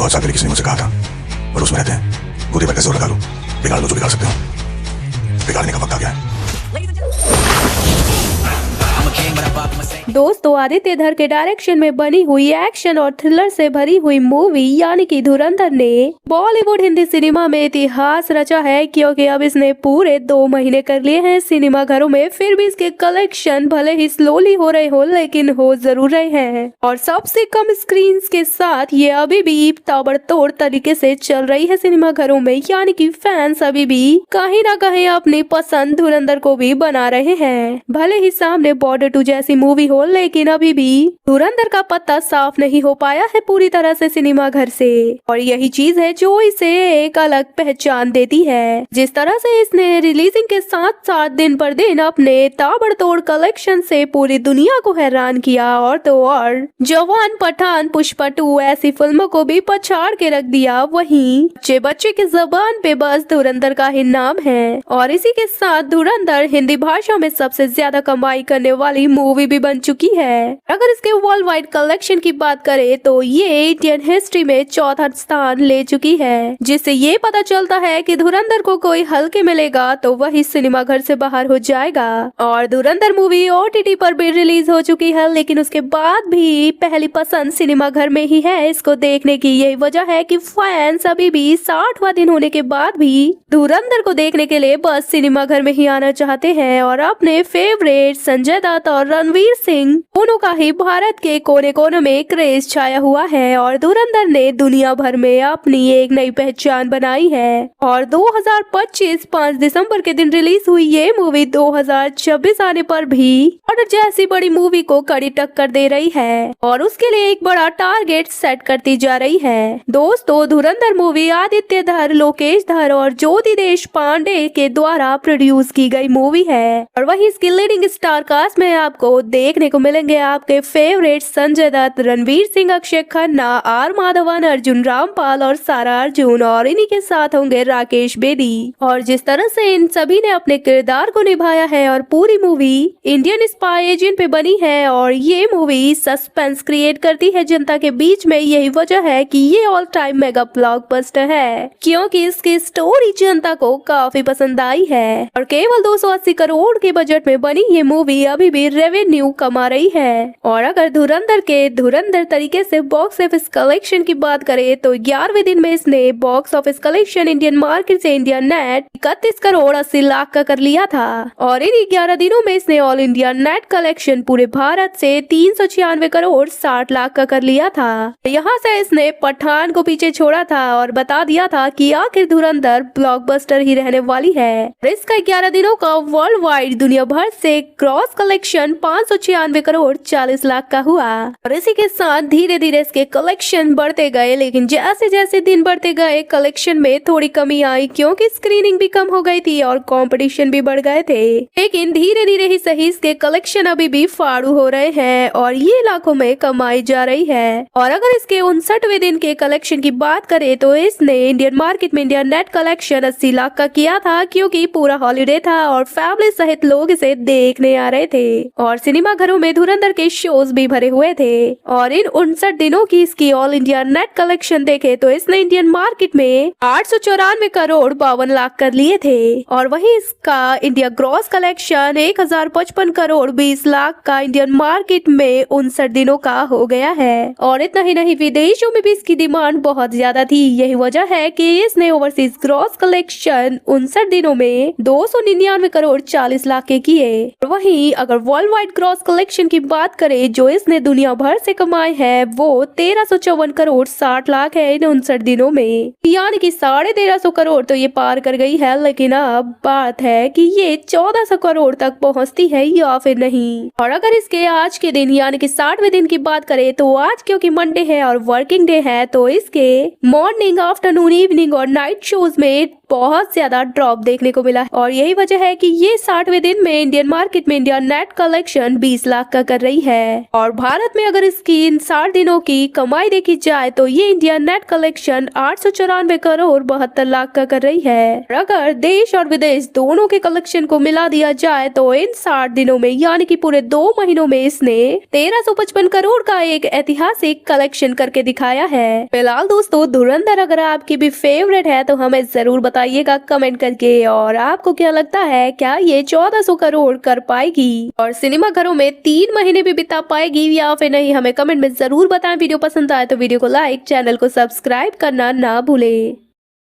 बहुत साल पहले किसी ने मुझसे कहा था, और उसमें रहते हैं, कूदे पर कैसे लगा लो, बिगाड़ लो जो बिगाड़ सकते हो, बिगाड़ने का वक्त आ गया है। दोस्तों, आदित्य धर के डायरेक्शन में बनी हुई एक्शन और थ्रिलर से भरी हुई मूवी यानी कि धुरंधर ने बॉलीवुड हिंदी सिनेमा में इतिहास रचा है, क्योंकि अब इसने पूरे 2 महीने कर लिए हैं सिनेमा घरों में। फिर भी इसके कलेक्शन भले ही स्लोली हो रहे हो, लेकिन हो जरूर रहे हैं, और सबसे कम स्क्रीन के साथ ये अभी भी ताबड़तोड़ तरीके से चल रही है सिनेमा घरों में। यानी कि फैंस अभी भी कहीं ना कहीं अपनी पसंद धुरंधर को भी बना रहे हैं। भले ही सामने बॉर्डर 2 जैसी मूवी हो, लेकिन अभी भी धुरंधर का पत्ता साफ नहीं हो पाया है पूरी तरह से सिनेमा घर से, और यही चीज है जो इसे एक अलग पहचान देती है। जिस तरह से इसने रिलीजिंग के साथ साथ दिन पर दिन अपने ताबड़तोड़ कलेक्शन से पूरी दुनिया को हैरान किया, और तो और जवान, पठान, पुष्पा 2 ऐसी फिल्मों को भी पछाड़ के रख दिया। वहीं बच्चे की जबान पे बस धुरंधर का ही नाम है, और इसी के साथ धुरंधर हिंदी भाषा में सबसे ज्यादा कमाई करने वाली मूवी भी बन चुकी है। अगर इसके वर्ल्ड वाइड कलेक्शन की बात करें तो ये इंडियन हिस्ट्री में 4था स्थान ले चुकी है, जिससे ये पता चलता है कि धुरंधर को कोई हल्के मिलेगा तो वही सिनेमा घर से बाहर हो जाएगा। और धुरंधर मूवी OTT पर भी रिलीज हो चुकी है, लेकिन उसके बाद भी पहली पसंद सिनेमा घर में ही है इसको देखने की। यही वजह है कि फैंस अभी भी 60वां दिन होने के बाद भी धुरंधर को देखने के लिए बस सिनेमा घर में ही आना चाहते हैं, और अपने फेवरेट संजय दत्त और रणवीर सिंह दोनों का ही भारत के कोने कोने में क्रेज छाया हुआ है। और धुरंधर ने दुनिया भर में अपनी एक नई पहचान बनाई है, और 2025 5 दिसंबर के दिन रिलीज हुई ये मूवी 2026 आने पर भी ऑर्डर जैसी बड़ी मूवी को कड़ी टक्कर दे रही है, और उसके लिए एक बड़ा टारगेट सेट करती जा रही है। दोस्तों, धुरंधर मूवी आदित्य धर, लोकेश धर और ज्योति देशपांडे के द्वारा प्रोड्यूस की गई मूवी है, और वहीं इसकी लीडिंग स्टार कास्ट में आपको देखने को मिलेंगे आपके फेवरेट संजय दत्त, रणवीर सिंह, अक्षय खन्ना, आर माधवन, अर्जुन रामपाल और सारा अर्जुन, और इन्हीं के साथ होंगे राकेश बेदी। और जिस तरह से इन सभी ने अपने किरदार को निभाया है, और पूरी मूवी इंडियन स्पाई एजेंट पे बनी है, और ये मूवी सस्पेंस क्रिएट करती है जनता के बीच में। यही वजह है कि ये ऑल टाइम मेगा ब्लॉकबस्टर है, क्योंकि इसकी स्टोरी जनता को काफी पसंद आई है, और केवल 280 करोड़ के बजट में बनी ये मूवी अभी भी रेवेन्यू कमा रही है। और अगर धुरंधर तरीके से बॉक्स ऑफिस कलेक्शन की बात करें तो 11वें दिन में इसने box office collection Indian market से इंडिया नेट 31 करोड़ 80 लाख का कर लिया था, और इन 11 दिनों में इसने ऑल इंडिया नेट कलेक्शन पूरे भारत से 396 करोड़ 60 लाख का कर लिया था। यहाँ से इसने पठान को पीछे छोड़ा था और बता दिया था कि आखिर धुरंधर ब्लॉकबस्टर ही रहने वाली है। इसका 11 दिनों का वर्ल्ड वाइड दुनिया भर से क्रॉस कलेक्शन 596 करोड़ 40 लाख का हुआ, और इसी के साथ धीरे धीरे इसके कलेक्शन बढ़ते गए। लेकिन जैसे जैसे दिन बढ़ते गए कलेक्शन में थोड़ी कमी आई, क्योंकि स्क्रीनिंग भी कम हो गई थी और कंपटीशन भी बढ़ गए थे। लेकिन धीरे धीरे ही सही इसके कलेक्शन अभी भी फाड़ू हो रहे हैं, और ये लाखों में कमाई जा रही है। और अगर इसके 59वें दिन के कलेक्शन की बात करें तो इसने इंडियन मार्केट में इंडिया नेट कलेक्शन 80 लाख का किया था, क्योंकि पूरा हॉलीडे था और फैमिली सहित लोग इसे देखने आ रहे थे, और सिनेमा घरों में धुरंधर के शोज भी भरे हुए थे। और इन 59 दिनों की इसकी ऑल इंडिया नेट कलेक्शन देखे तो इसने इंडियन मार्केट में 894 करोड़ 52 लाख कर लिए थे, और वहीं इसका India gross collection 1055 crore 20 lakh का इंडियन मार्केट में 59 दिनों का हो गया है। और इतना ही नहीं, विदेशों में भी इसकी डिमांड बहुत ज्यादा थी। यही वजह है कि इसने ओवरसीज ग्रॉस कलेक्शन 59 दिनों में 299 करोड़ 40 लाख के किए। वहीं अगर वर्ल्ड वाइड ग्रॉस कलेक्शन की बात करें जो इसने दुनिया भर से कमाई है, वो 1354 करोड़ 60 लाख है इन 59 दिनों में, यानी कि 1350 करोड़ तो ये पार कर गई है। लेकिन अब बात है कि ये 1400 करोड़ तक पहुंचती है या फिर नहीं। और अगर इसके आज के दिन यानी कि 60वें दिन की बात करें तो आज क्योंकि मंडे है और वर्किंग डे है, तो इसके मॉर्निंग, आफ्टरनून, इवनिंग और नाइट शोज में बहुत ज्यादा ड्रॉप देखने को मिला, और यही वजह है कि ये 60वें दिन में इंडियन मार्केट में इंडिया नेट कलेक्शन 20 लाख का कर रही है। और भारत में अगर इसकी इन 60 दिनों की कमाई देखी जाए तो ये India net collection 894 crore 72 lakh का कर रही है। और अगर देश और विदेश दोनों के कलेक्शन को मिला दिया जाए तो इन 60 दिनों में यानी कि पूरे 2 महीनों में इसने 1355 करोड़ का एक ऐतिहासिक कलेक्शन करके दिखाया है। फिलहाल दोस्तों धुरंधर अगर आपकी भी फेवरेट है तो हमें जरूर बताइएगा कमेंट करके। और आपको क्या लगता है, क्या ये 1400 करोड़ कर पाएगी और सिनेमा घरों में 3 महीने भी बिता पाएगी या फिर नहीं, हमें कमेंट में जरूर बताएं। वीडियो पसंद आए तो वीडियो को लाइक, चैनल को सब्सक्राइब करना ना भूलें।